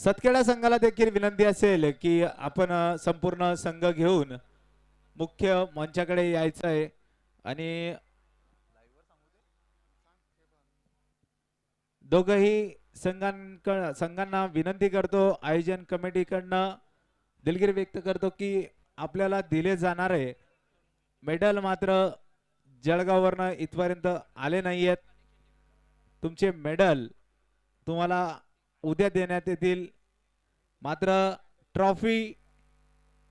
सतखेडा संघाला देखील विनंती असेल की आपण संपूर्ण संघ घेऊन मुख्य मंचाकडे यायचं आहे आणि दोघही संघांना विनंती करतो, आयोजन कमिटीकडनं दिलगिरी व्यक्त करतो की आपल्याला दिले जाणारे मेडल मात्र जळगाववरनं इथपर्यंत आले नाहीयेत. तुमचे मेडल तुम्हाला उद्या देण्यात येतील. मात्र ट्रॉफी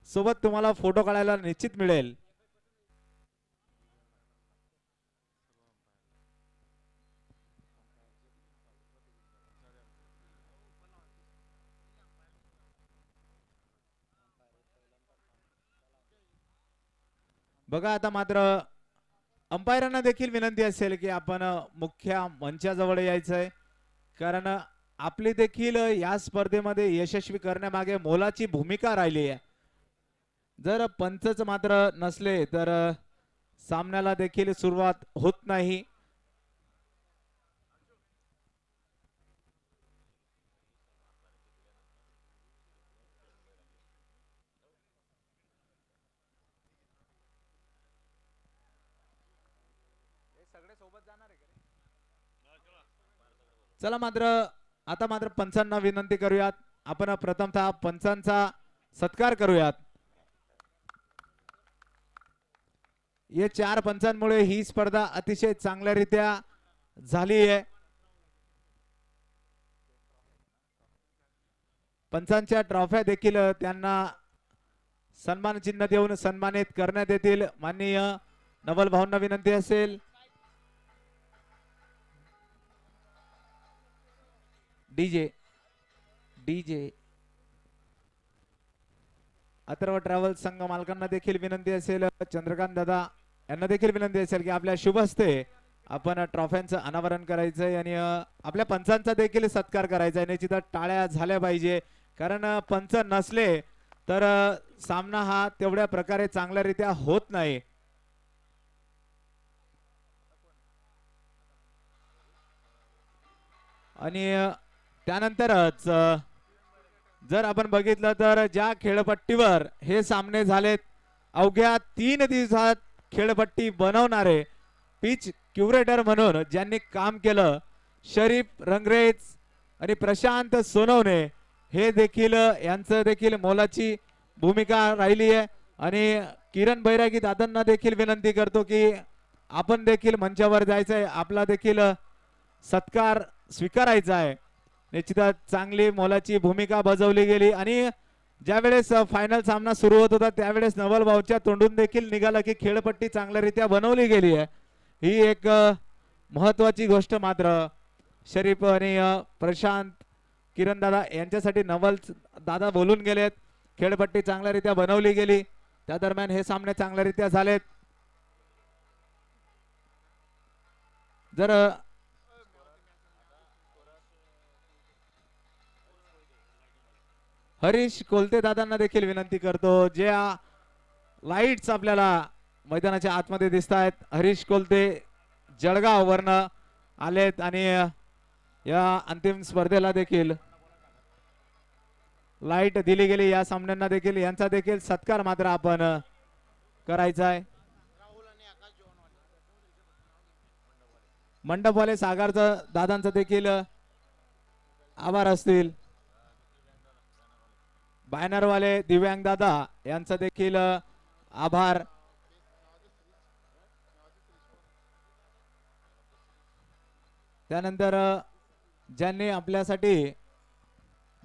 सोबत तुम्हाला फोटो काढायला निश्चित मिळेल. बघा आता मात्र अंपायरांना देखील विनंती असेल की आपण मुख्य मंचाजवळ यायचंय, कारण आपली देखील या स्पर्धेमध्ये यशस्वी करण्यामागे मोलाची भूमिका राहिली आहे. जर पंचच मात्र नसले तर सामन्याला देखील सुरुवात होत नाही. चला मात्र आता मात्र पंचांना विनंती करूयात, आपण प्रथमतः पंचांचा सत्कार करूयात. या 4 पंचांमुळे ही स्पर्धा अतिशय चांगल्यारीत्या झाली आहे. पंचांच्या ट्रॉफ्या देखील त्यांना सन्मान चिन्ह देऊन सन्मानित करण्यात येतील. माननीय नवल भाऊंना विनंती असेल. डीजे डीजे अथर्व ट्रॅव्हल्स संघ मालकांना देखील विनंती असेल, चंद्रकांत दादा यांना देखील विनंती असेल की आपल्या शुभ हस्ते आपण ट्रॉफ्यांचं अनावरण करायचंय आणि आपल्या पंचांचा देखील सत्कार करायचा आहे. निश्चितच टाळ्या झाल्या पाहिजे, कारण पंच नसले तर सामना हा तेवढ्या प्रकारे चांगल्यारीत्या होत नाही. आणि त्यानंतरच जर आपण बघितलं तर ज्या खेळपट्टीवर हे सामने झालेत, अवघ्या 3 दिवसात खेळपट्टी बनवणारे पिच क्युरेटर म्हणून ज्यांनी काम केलं, शरीफ रंगरेज आणि प्रशांत सोनवणे हे देखील यांचं देखील मोलाची भूमिका राहिली आहे. आणि किरण बैरागी दादांना देखील विनंती करतो की आपण देखील मंचावर जायचंय, आपला देखील सत्कार स्वीकारायचा आहे. निश्चितच चांगली मोलाची भूमिका बजावली गेली आणि ज्यावेळेस फायनल सामना सुरू होत होता त्यावेळेस नवल भाऊच्या तोंडून देखील निघाला की खेळपट्टी चांगल्यारीत्या बनवली गेली आहे. ही एक महत्वाची गोष्ट मात्र शरीफ आणि प्रशांत किरण दादा यांच्यासाठी नवल दादा बोलून गेलेत. खेळपट्टी चांगल्यारीत्या बनवली गेली, त्या दरम्यान हे सामने चांगल्यारीत्या झालेत. जर हरीश कोलते दादांना देखील विनंती करतो, ज्या लाईट्स आपल्याला मैदानाच्या आतमध्ये दिसत आहेत, हरीश कोलते जळगाव वरनं आलेत आणि या अंतिम स्पर्धेला देखील लाईट दिली गेली. या सामन्यांना देखील यांचा देखील सत्कार मात्र आपण करायचा आहे. मंडपवाले सागरचं दादांचं देखील आभार असतील. बॅनरवाले दिव्यांग दादा यांचा देखील आभार. त्यानंतर ज्यांनी आपल्यासाठी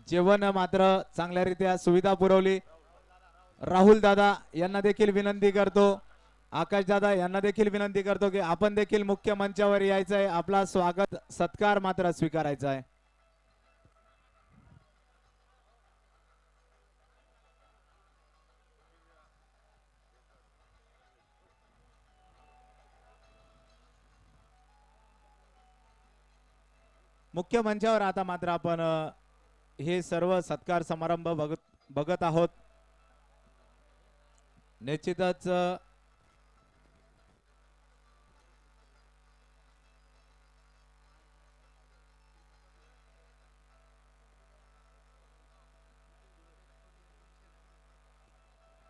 जेवण मात्र चांगल्यारीत्या सुविधा पुरवली, राहुल दादा यांना देखील विनंती करतो, आकाश दादा यांना देखील विनंती करतो की आपण देखील मुख्य मंचावर यायचं आहे, आपला स्वागत सत्कार मात्र स्वीकारायचा आहे. मुख्य मंचावर आता मात्र आपण हे सर्व सत्कार समारंभ बघत आहोत. निश्चितच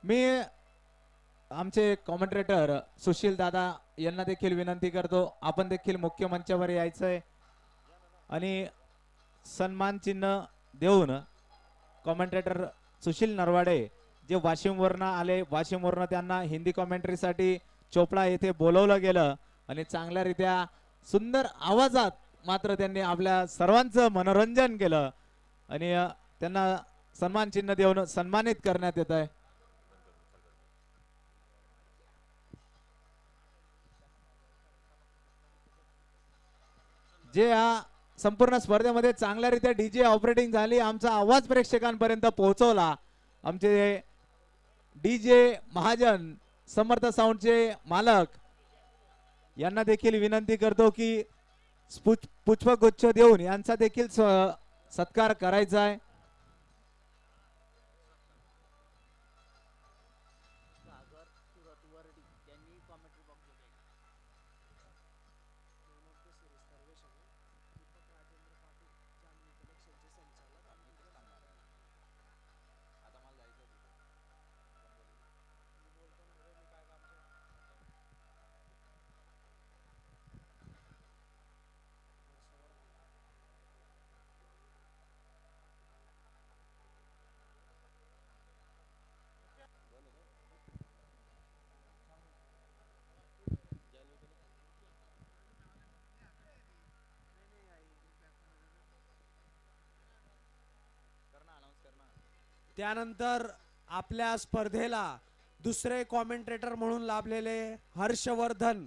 मी आमचे कॉमेंट्रेटर सुशील दादा यांना देखील विनंती करतो, आपण देखील मुख्य मंचावर यायचंय आणि सन्मान चिन्ह देऊन कॉमेंट्रेटर सुशील नरवाडे जे वाशिमवरनं आले, वाशिमवरनं त्यांना हिंदी कॉमेंट्रीसाठी चोपडा येथे बोलवलं गेलं आणि चांगल्यारीत्या सुंदर आवाजात मात्र त्यांनी आपल्या सर्वांचं मनोरंजन केलं आणि त्यांना सन्मान चिन्ह देऊन सन्मानित करण्यात येत आहे. जे या संपूर्ण स्पर्धेमध्ये चांगल्यारीत्या डीजे ऑपरेटिंग झाली, आमचा आवाज प्रेक्षकांपर्यंत पोहोचवला. आमचे डीजे महाजन समर्थ साऊंडचे मालक यांना देखील विनंती करतो की पुष्पगुच्छ देऊन यांचा देखील सत्कार करायचा आहे. त्यानंतर आपल्या स्पर्धेला दुसरे कॉमेंट्रेटर म्हणून लाभलेले हर्षवर्धन,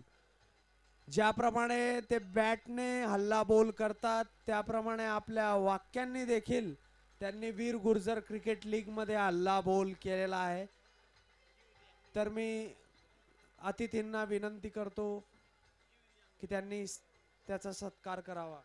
ज्याप्रमाणे ते बॅटने हल्ला बोल करतात त्याप्रमाणे आपल्या वाक्यांनी देखील त्यांनी वीर गुर्जर क्रिकेट लीग मध्ये हल्ला बोल केलेला आहे. तर मी अतिथींना विनंती करतो की त्यांनी त्याचा सत्कार करावा.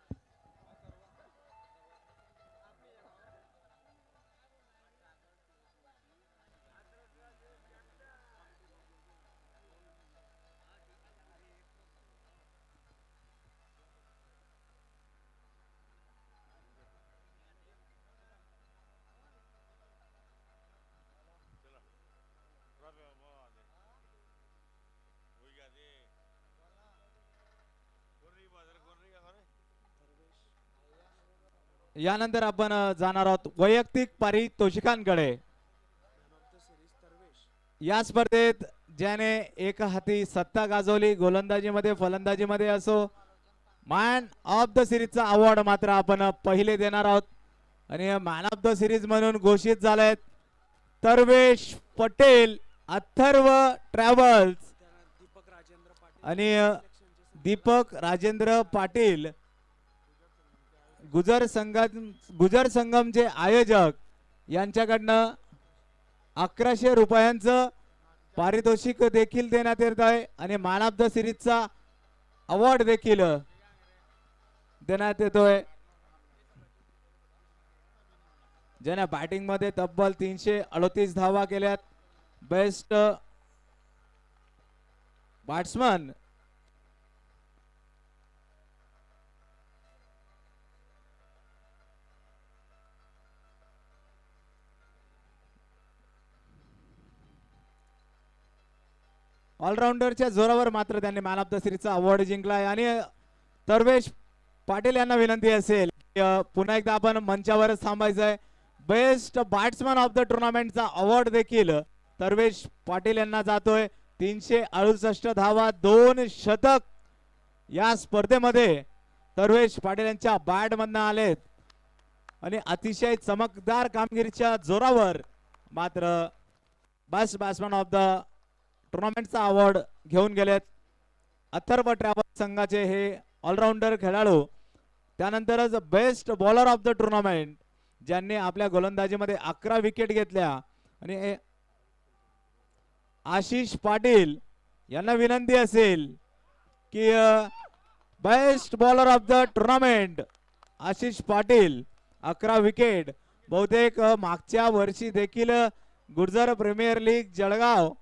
यानंतर आपण जाणार आहोत वैयक्तिक पारितोषिकांकडे. या स्पर्धेत ज्याने एक हाती सत्ता गाजवली, गोलंदाजीमध्ये फलंदाजीमध्ये असो, मॅन ऑफ द सिरीजचा अवॉर्ड मात्र आपण पहिले देणार आहोत आणि मॅन ऑफ द सिरीज म्हणून घोषित झालेत तरवेश पटेल, अथर्व ट्रॅव्हल्स आणि दीपक राजेंद्र पाटील. गुजर संगमचे आयोजक यांच्याकडनं 1100 रुपयांचं पारितोषिक देखील देण्यात येत आहे आणि मॅन ऑफ द सिरीजचा अवॉर्ड देखील देण्यात येतोय. ज्याने बॅटिंग मध्ये तब्बल 338 धावा केल्यात. बेस्ट बॅट्समन ऑलराऊंडरच्या जोरावर मात्र त्यांनी मॅन ऑफ द सिरीजचा अवॉर्ड जिंकलाय आणि तरवेश पाटील यांना विनंती असेल पुन्हा एकदा आपण मंचावरच थांबायचंय. बेस्ट बॅट्समन ऑफ द टुर्नामेंटचा अवॉर्ड देखील तरवेश पाटील यांना जातोय. 368 धावा, 2 शतक या स्पर्धेमध्ये तरवेश पाटील यांच्या बॅट मधनं आलेत आणि अतिशय चमकदार कामगिरीच्या जोरावर मात्र बेस्ट बॅट्समन ऑफ द टुर्नामेंटचा अवॉर्ड घेऊन गेलेत अथर्व ट्रॅव्हल्स संघाचे हे ऑलराऊंडर खेळाडू. त्यानंतरच best bowler of the tournament ज्यांनी आपल्या गोलंदाजीमध्ये 11 विकेट घेतल्या आणि आशिष पाटील यांना विनंती असेल की best bowler of the tournament Ashish Patil 11 wicket. बहुतेक मागच्या वर्षी देखील गुर्जर प्रीमियर लीग जळगाव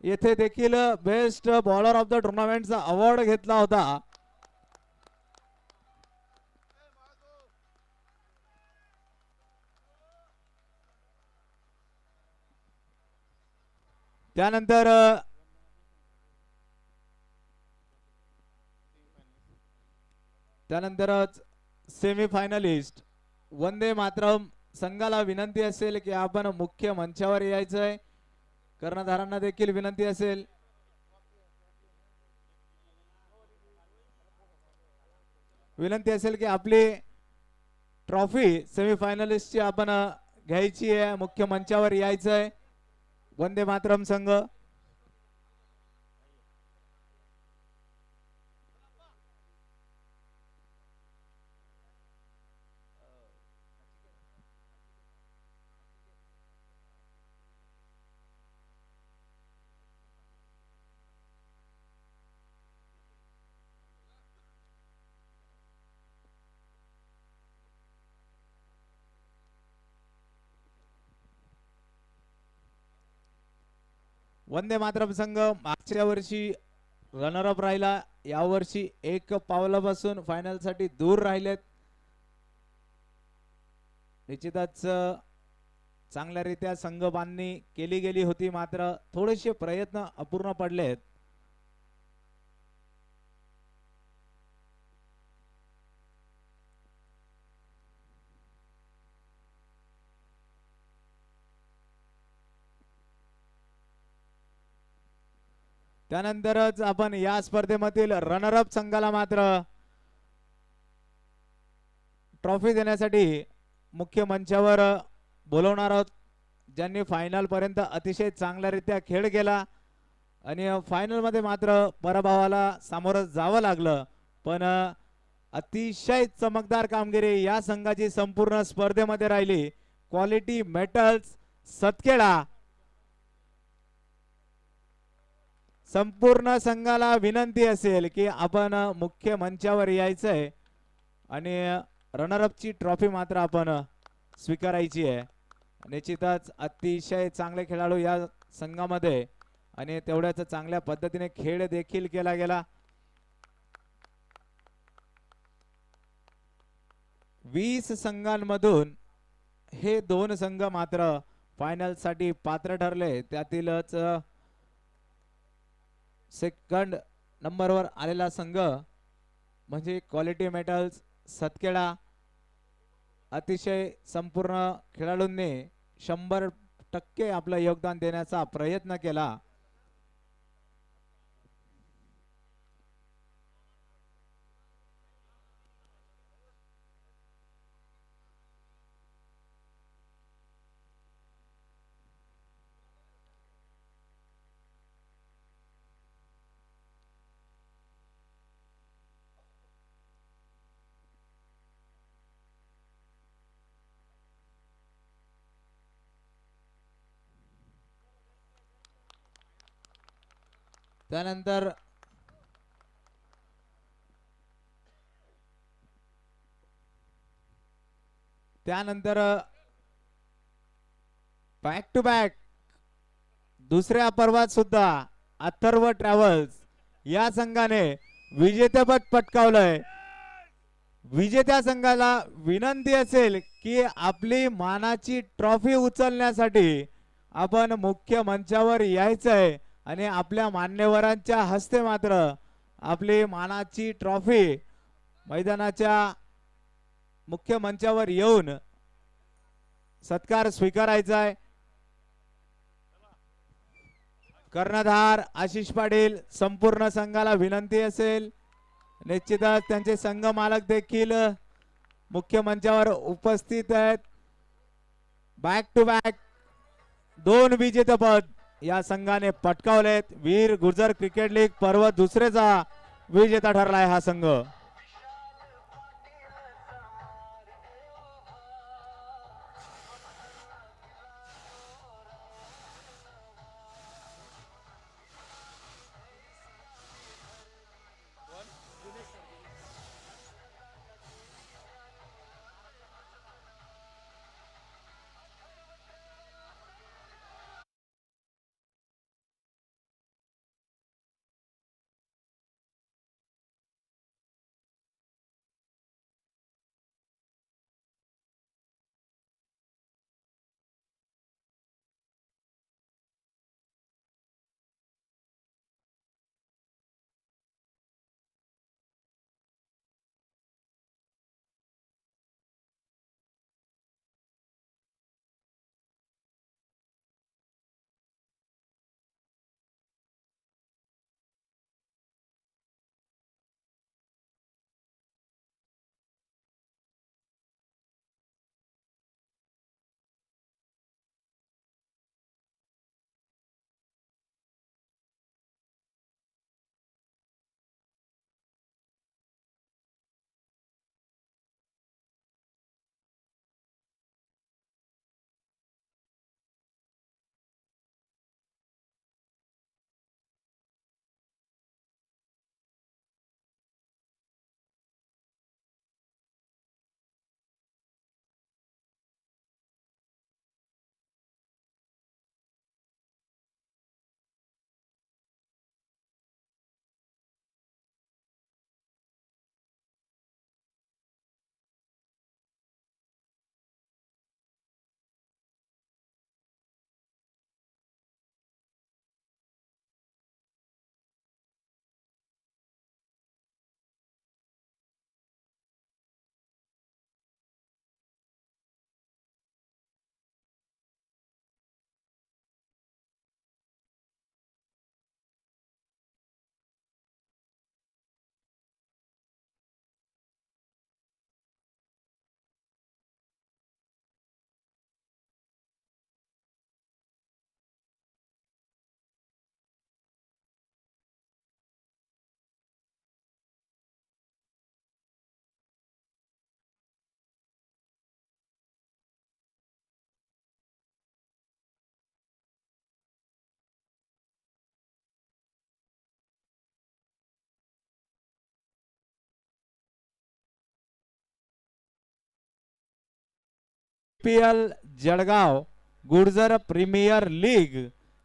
येथे देखील बेस्ट बॉलर ऑफ द टुर्नामेंटचा अवॉर्ड घेतला होता. त्यानंतर त्यानंतरच सेमीफायनलिस्ट वंदे मातरम संघाला विनंती असेल की आपण मुख्य मंचावर यायचंय. कर्णधारांना देखील विनंती असेल. विनंती असेल की आपली ट्रॉफी सेमीफायनलिस्टची आपण घ्यायची आहे. मुख्य मंचावर यायचंय वंदे मातरम संघ. वंदे मातरम संघ मागच्या वर्षी रनरअप राहिला. यावर्षी एक पावलापासून फायनल साठी दूर राहिलेत. निश्चितच चांगल्यारीत्या संघ बांधणी केली गेली होती, मात्र थोडेसे प्रयत्न अपूर्ण पडलेत. त्यानंतरच आपण या स्पर्धेमधील रनरअप संघाला मात्र ट्रॉफी देण्यासाठी मुख्य मंचावर बोलवणार आहोत. ज्यांनी फायनल पर्यंत अतिशय चांगल्यारीत्या खेळ केला आणि फायनल मध्ये मात्र पराभवाला सामोरं जावं लागलं, पण अतिशय चमकदार कामगिरी या संघाची संपूर्ण स्पर्धेमध्ये राहिली. क्वालिटी मेटल्स सतखेडा संपूर्ण संघाला विनंती असेल की आपण मुख्य मंचावर यायचंय आणि रनरअपची ट्रॉफी मात्र आपण स्वीकारायची आहे. निश्चितच अतिशय चांगले खेळाडू या संघामध्ये आणि तेवढ्याच चांगल्या पद्धतीने खेळ देखील केला गेला. 20 संघांमधून हे 2 संघ मात्र फायनल साठी पात्र ठरले. त्यातीलच सेकंड नंबरवर आलेला संघ म्हणजे क्वालिटी मेटल्स सतखेडा. अतिशय संपूर्ण खेळाडूंनी 100% आपलं योगदान देण्याचा प्रयत्न केला. त्यानंतर बॅक टू बॅक दुसऱ्या पर्वात सुद्धा अथर्व ट्रॅव्हल्स या संघाने विजेतेपद पटकावलंय. विजेत्या संघाला विनंती असेल की आपली मानाची ट्रॉफी उचलण्यासाठी आपण मुख्य मंचावर यायचंय आणि आपल्या मान्यवरांच्या हस्ते मात्र आपली मानाची ट्रॉफी मैदानाच्या मुख्य मंचावर येऊन सत्कार स्वीकारायचा आहे. कर्णधार आशिष पाटील संपूर्ण संघाला विनंती असेल. निश्चितच त्यांचे संघ मालक देखील मुख्य मंचावर उपस्थित आहेत. बॅक टू बॅक 2 विजेतेपद या संघाने पटकावलेत. वीर गुर्जर क्रिकेट लीग पर्व दुसरेचा विजेता ठरलाय हा संघ. GPL Jalgaon Gurjar premier league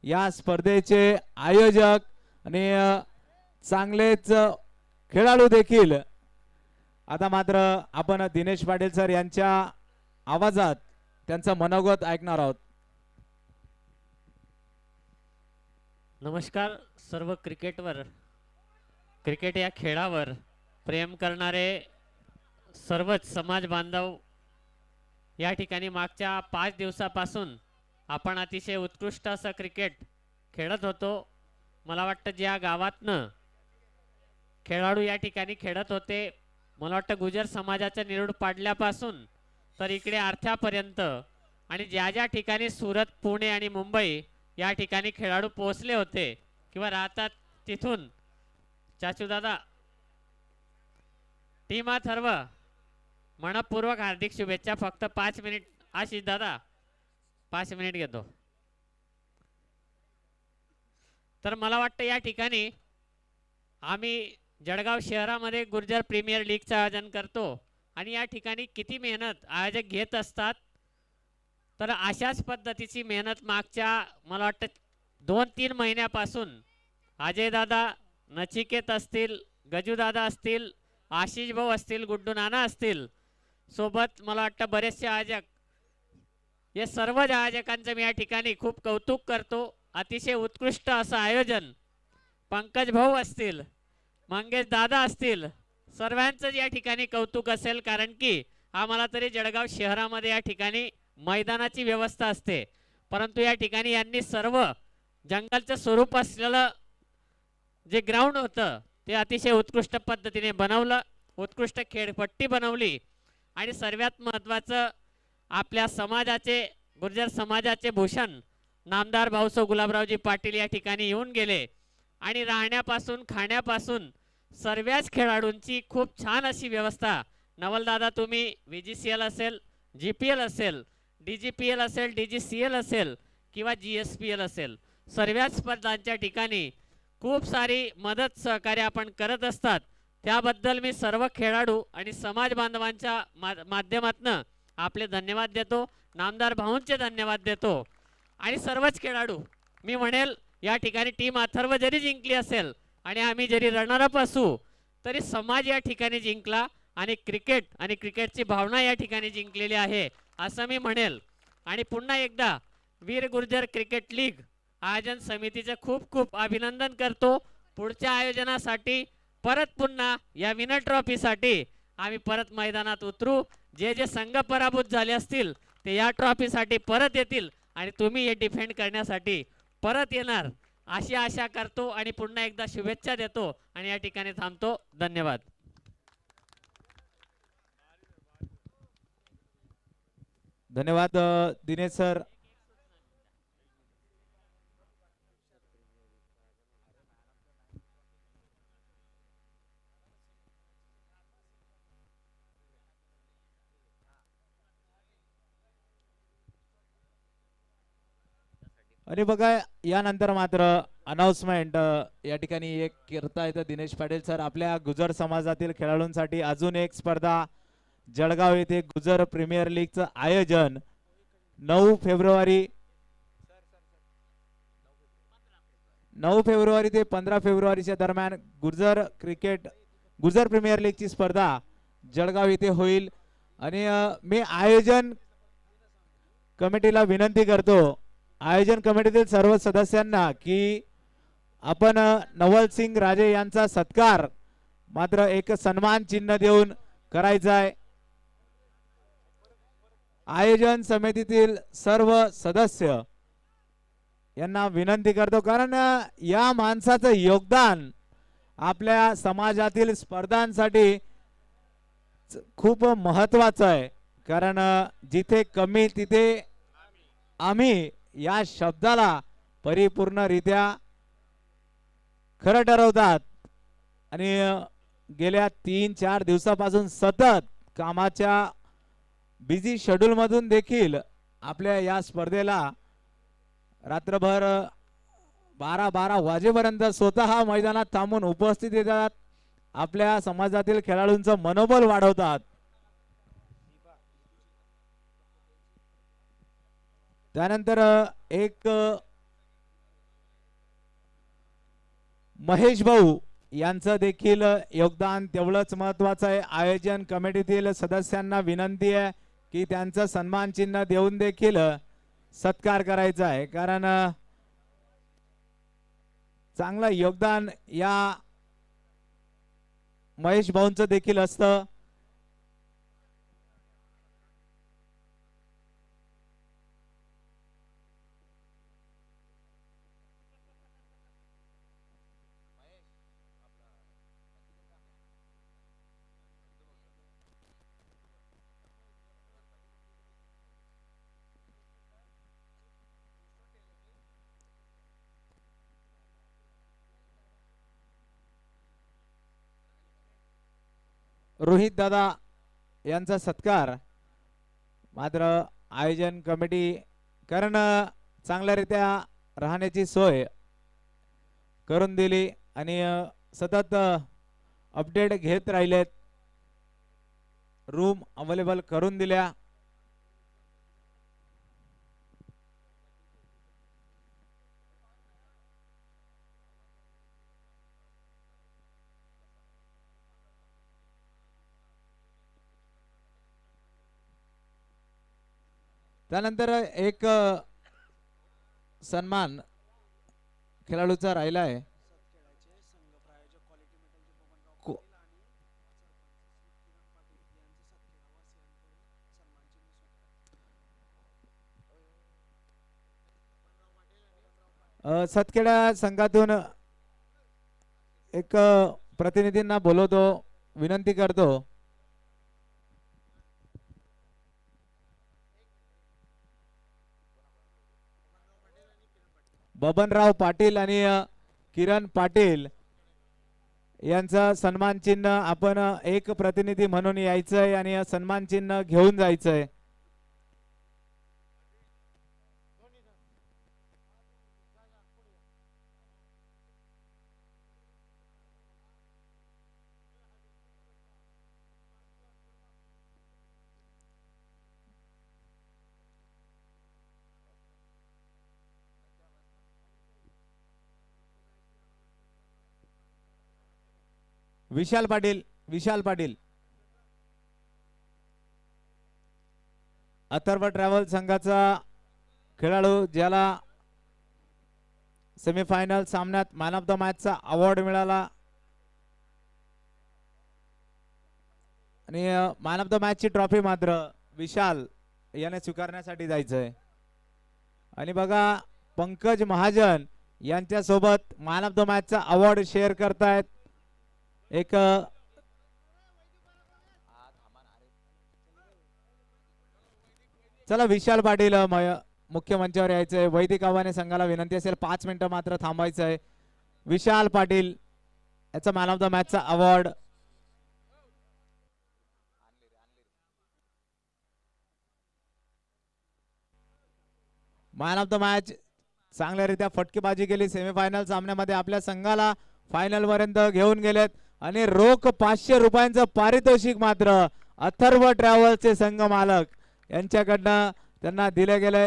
या स्पर्धेचे आयोजक आणि चांगलेच खेळाडू देखील. आता मात्र आपण दिनेश पाटील सर यांच्या आवाजात त्यांचं मनोगत ऐकणार आहोत. नमस्कार सर्व क्रिकेट या खेळावर प्रेम करणारे सर्वच समाज बांधव. या ठिकाणी मागच्या 5 दिवसापासून आपण अतिशय उत्कृष्ट असं क्रिकेट खेळत होतो. मला वाटतं ज्या गावातनं खेळाडू या ठिकाणी खेळत होते, मला वाटतं गुजर समाजाचा निरोड पाडल्यापासून तर इकडे आर्थ्यापर्यंत आणि ज्या ज्या ठिकाणी सुरत, पुणे आणि मुंबई या ठिकाणी खेळाडू पोहोचले होते किंवा राहतात तिथून चाचू दादा टीम अथर्व मनपूर्वक हार्दिक शुभेच्छा. फक्त 5 मिनिट आशिष दादा 5 मिनिट घेतो. तर मला वाटतं या ठिकाणी आम्ही जळगाव शहरामध्ये गुर्जर प्रीमियर लीगचं आयोजन करतो आणि या ठिकाणी किती मेहनत आयोजक घेत असतात. तर अशाच पद्धतीची मेहनत मागच्या मला वाटतं 2-3 महिन्यापासून अजय दादा, नचिकेत असतील, गजू दादा असतील, आशिष भाऊ असतील, गुड्डू नाना असतील, सोबत मला वाटतं बरेचसे आयोजक, या सर्व आयोजकांचं मी या ठिकाणी खूप कौतुक करतो. अतिशय उत्कृष्ट असं आयोजन. पंकज भाऊ असतील, मंगेश दादा असतील, सर्वांचं या ठिकाणी कौतुक असेल. कारण की आम्हाला तरी जळगाव शहरामध्ये या ठिकाणी मैदानाची व्यवस्था असते, परंतु या ठिकाणी यांनी सर्व जंगलचं स्वरूप असलेलं जे ग्राउंड होतं ते अतिशय उत्कृष्ट पद्धतीने बनवलं. उत्कृष्ट खेळपट्टी बनवली आणि सर्वात महत्त्वाचं आपल्या समाजाचे, गुर्जर समाजाचे भूषण नामदार भाऊसाहेब गुलाबरावजी पाटील या ठिकाणी येऊन गेले आणि राहण्यापासून खाण्यापासून सर्वच खेळाडूंची खूप छान अशी व्यवस्था. नवलदादा तुम्ही VGCL असेल, GPL असेल, DGPL असेल, DGCL असेल किंवा GSPL असेल, सर्वच स्पर्धांच्या ठिकाणी खूप सारी मदत सहकार्य आपण करत असतात. त्याबद्दल मी सर्व खेळाडू आणि समाज बांधवांच्या माध्यमातून आपले धन्यवाद देतो. नामदार भाऊंचे धन्यवाद देतो आणि सर्वच खेळाडू मी म्हणेल या ठिकाणी टीम अथर्व जरी जिंकली असेल आणि आम्ही जरी रनरअप असू तरी समाज या ठिकाणी जिंकला आणि क्रिकेट आणि क्रिकेटची भावना या ठिकाणी जिंकलेली आहे असं मी म्हणेल. आणि पुन्हा एकदा वीर गुर्जर क्रिकेट लीग आयोजन समितीचे खूप खूप अभिनंदन करतो. पुढच्या आयोजनासाठी परत पुन्हा या विनर ट्रॉफीसाठी आम्ही परत मैदानात उतरू. जे जे संघ पराभूत झाले असतील ते या ट्रॉफीसाठी परत येतील आणि तुम्ही हे डिफेंड करण्यासाठी परत येणार अशी आशा करतो आणि पुन्हा एकदा शुभेच्छा देतो आणि या ठिकाणी थांबतो. धन्यवाद. धन्यवाद दिनेश सर. आणि बघा यानंतर मात्र अनाउन्समेंट या ठिकाणी एक करता येतं दिनेश पाटील सर. आपल्या गुजर समाजातील खेळाडूंसाठी अजून एक स्पर्धा जळगाव येथे गुजर प्रीमियर लीगचं आयोजन 9 फेब्रुवारी ते 15 फेब्रुवारीच्या दरम्यान गुजर प्रीमियर लीगची स्पर्धा जळगाव येथे होईल. आणि मी आयोजन कमिटीला विनंती करतो, आयोजन कमिटीतील सर्व सदस्यांना, की आपण नवल सिंग राजे यांचा सत्कार मात्र एक सन्मान चिन्ह देऊन करायचा आहे. आयोजन समितीतील सर्व सदस्य यांना विनंती करतो, कारण या माणसाचं योगदान आपल्या समाजातील स्पर्धांसाठी खूप महत्वाचं आहे. कारण जिथे कमी तिथे आम्ही या शब्दाला परिपूर्णरित्या खरं ठरवतात. आणि गेल्या 3-4 दिवसापासून सतत कामाच्या बिझी शेड्यूल मधून देखील आपल्या या स्पर्धेला रात्रभर 12 वाजेपर्यंत स्वतः मैदानात थांबून उपस्थित येतात. आपल्या समाजातील खेळाडूंचं मनोबल वाढवतात. त्यानंतर एक महेश भाऊ यांचं देखील योगदान तेवढंच महत्वाचं आहे. आयोजन कमिटीतील सदस्यांना विनंती आहे की त्यांचं सन्मान चिन्ह देऊन देखील सत्कार करायचा आहे, कारण चांगलं योगदान या महेश भाऊंचं देखील असतं. रोहित दादा यांचा सत्कार मात्र आयोजन कमिटी कारण चांगल्यारीत्या राहण्याची सोय करून दिली आणि सतत अपडेट घेत राहिलेत, रूम अवेलेबल करून दिल्या. त्यानंतर एक सन्मान खेळाडूचा राहिला आहे. सतखेडा संघातून एक प्रतिनिधींना बोलवतो, विनंती करतो. बबनराव पाटील आणि किरण पाटील यांचा सन्मान चिन्ह आपण एक प्रतिनिधी म्हणून यायचंय आणि सन्मान चिन्ह घेऊन जायचंय. विशाल पाटील अथर्व ट्रॅव्हल संघाचा खेळाडू, ज्याला सेमीफायनल सामन्यात मॅन ऑफ द मॅचचा अवॉर्ड मिळाला आणि मॅन ऑफ द मॅचची ट्रॉफी मात्र विशाल याने स्वीकारण्यासाठी जायचंय. आणि बघा पंकज महाजन यांच्या सोबत मॅन ऑफ द मॅचचा अवॉर्ड शेअर करतायत. एक चला विशाल पाटील मुख्य मंचावर यायचंय. वैदिक आव्हाने संघाला विनंती असेल 5 मिनिटं मात्र थांबायचं आहे. विशाल पाटील याचा मॅन ऑफ द मॅचचा award. Man of the match चांगल्यारीत्या फटकेबाजी केली. सेमीफायनल सामन्यामध्ये आपल्या संघाला फायनल पर्यंत घेऊन गेलेत आणि रोख 500 रुपयांचं पारितोषिक मात्र अथर्व ट्रॅव्हल्सचे संघ मालक यांच्याकडनं त्यांना दिले गेले.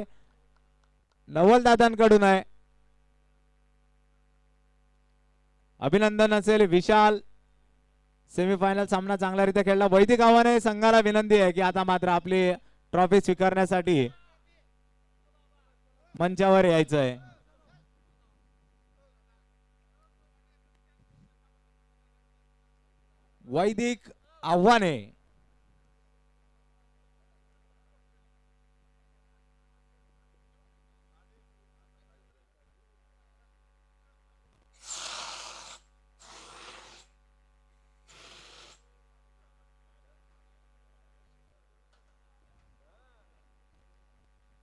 नवलदादांकडून आहे. अभिनंदन असेल. विशाल सेमीफायनल सामना चांगल्यारीत्या खेळला. वैदिक आव्हाने संघाला विनंती आहे की आता मात्र आपली ट्रॉफी स्वीकारण्यासाठी मंचावर यायचं आहे. वैदिक आव्हाने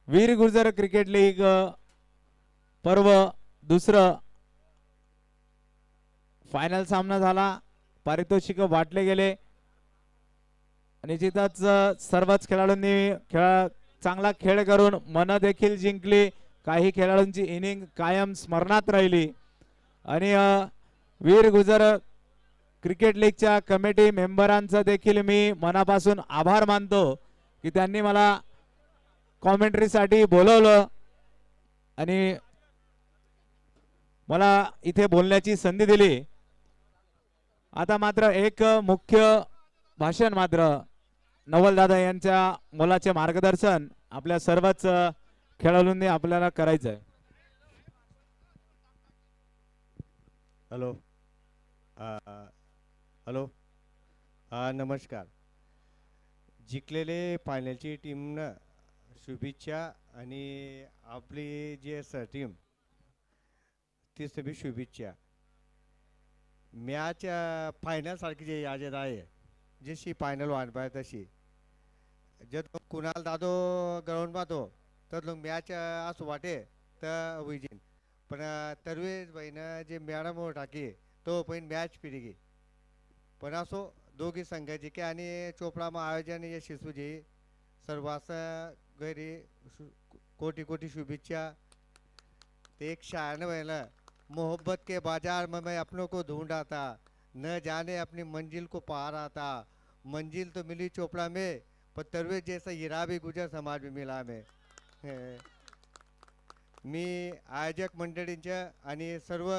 वीर गुर्जर क्रिकेट लीग पर्व दुसरं फायनल सामना झाला. पारितोषिक वाटले गेले. निश्चितच सर्वच खेळाडूंनी चांगला खेळ करून मन देखील जिंकली. काही खेळाडूंची इनिंग कायम स्मरणात राहिली आणि वीर गुजर क्रिकेट लीगच्या कमिटी मेंबरांचं देखील मी मनापासून आभार मानतो की त्यांनी मला कॉमेंट्रीसाठी बोलवलं आणि मला इथे बोलण्याची संधी दिली. आता मात्र एक मुख्य भाषण मात्र नवलदादा यांच्या मुलाचे मार्गदर्शन आपल्या सर्वच खेळाडूंनी आपल्याला करायचं आहे. हॅलो हॅलो नमस्कार. जिंकलेले फायनलची टीमनं शुभेच्छा आणि आपली जी टीम ती सगळी शुभेच्छा. मॅच फायनल सारखी जे याच्यात आहे जशी फायनल व्हायला पाहिजे तशी. जर कुणाल दादो ग्राउंड पाहतो तर लोक मॅच असं वाटे तर विजिन पण तरवेज बहिणं जे मॅडम हो टाकी तो पण मॅच पिरिगी पण असो दोघी संघाची की आणि चोपडाમાં आयोजन यशस्वी सर्वांस गैरी कोटी कोटी शुभेच्छा. ते एक शायर ने बोला मोहब्बत के बाजार में मैं अपनों को ढूंढा था न जाने अपनी मंजिल को पा रहा था. मंजिल तो मिली चोपड़ा में पर तरवेज जैसा हीरा भी गुजर समाज में मिला में. मी आयोजक मंडळींच्या आणि सर्व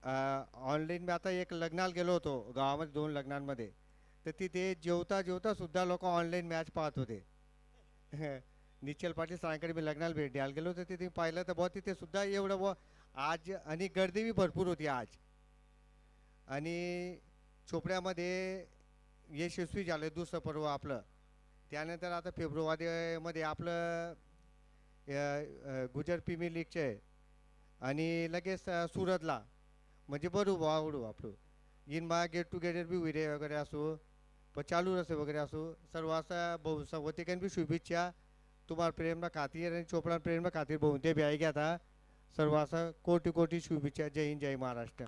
ऑनलाईन मी आता एक लग्नाला गेलो होतो गावामध्ये 2 लग्नांमध्ये तर तिथे जेवता जेवता सुद्धा लोक ऑनलाईन मॅच पाहत होते. निश्चल पाटील सरांकडे मी लग्नाला भेट द्यायला गेलो तर तिथे पाहिलं तर बहुत तिथे सुद्धा एवढं आज आणि गर्दी बी भरपूर होती आज. आणि चोपड्यामध्ये यशस्वी झालं दुसरं पर्व आपलं. त्यानंतर आता फेब्रुवारीमध्ये आपलं गुजर प्रीमियर लीगचे आहे आणि लगेच सुरतला म्हणजे बरोबर आवडू आपलं इन मा गेट टुगेदर बी विरे वगैरे असो पण चालू रसे वगैरे असो सर्व असं बहुसंवतिकन बी शुभेच्छा. तुम्हाला प्रेमना खातीर आणि चोपडा प्रेमना खातीर बहुते बी आहे की आता सर्व असं कोटी कोटी शुभेच्छा. जय हिंद जय महाराष्ट्र.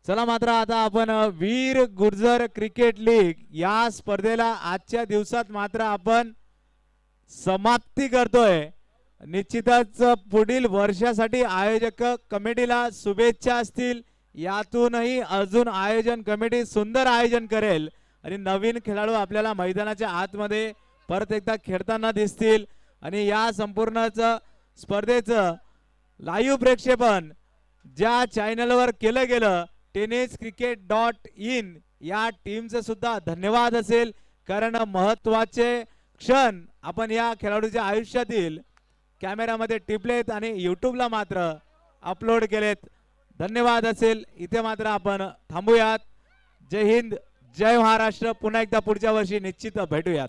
चला मात्र आता आपण वीर गुर्जर क्रिकेट लीग या स्पर्धेला आजच्या दिवसात मात्र आपण समाप्ती करतोय. निश्चितच पुढील वर्षासाठी आयोजक कमिटीला शुभेच्छा असतील. यातूनही अजून आयोजन कमिटी सुंदर आयोजन करेल आणि नवीन खेळाडू आपल्याला मैदानाच्या आतमध्ये परत एकदा खेळताना दिसतील. आणि या संपूर्णच स्पर्धेचं लाईव्ह प्रक्षेपण ज्या चॅनलवर केलं गेलं tenniscricket.in या टीमचं सुद्धा धन्यवाद असेल. कारण महत्वाचे क्षण आपण या खेळाडूच्या आयुष्यातील कॅमेरामध्ये टिपलेत आणि यूट्यूबला मात्र अपलोड केलेत. धन्यवाद असेल. इथे मात्र आपण थांबूयात. जय हिंद जय महाराष्ट्र. पुन्हा एकदा पुढच्या वर्षी निश्चित भेटूयात.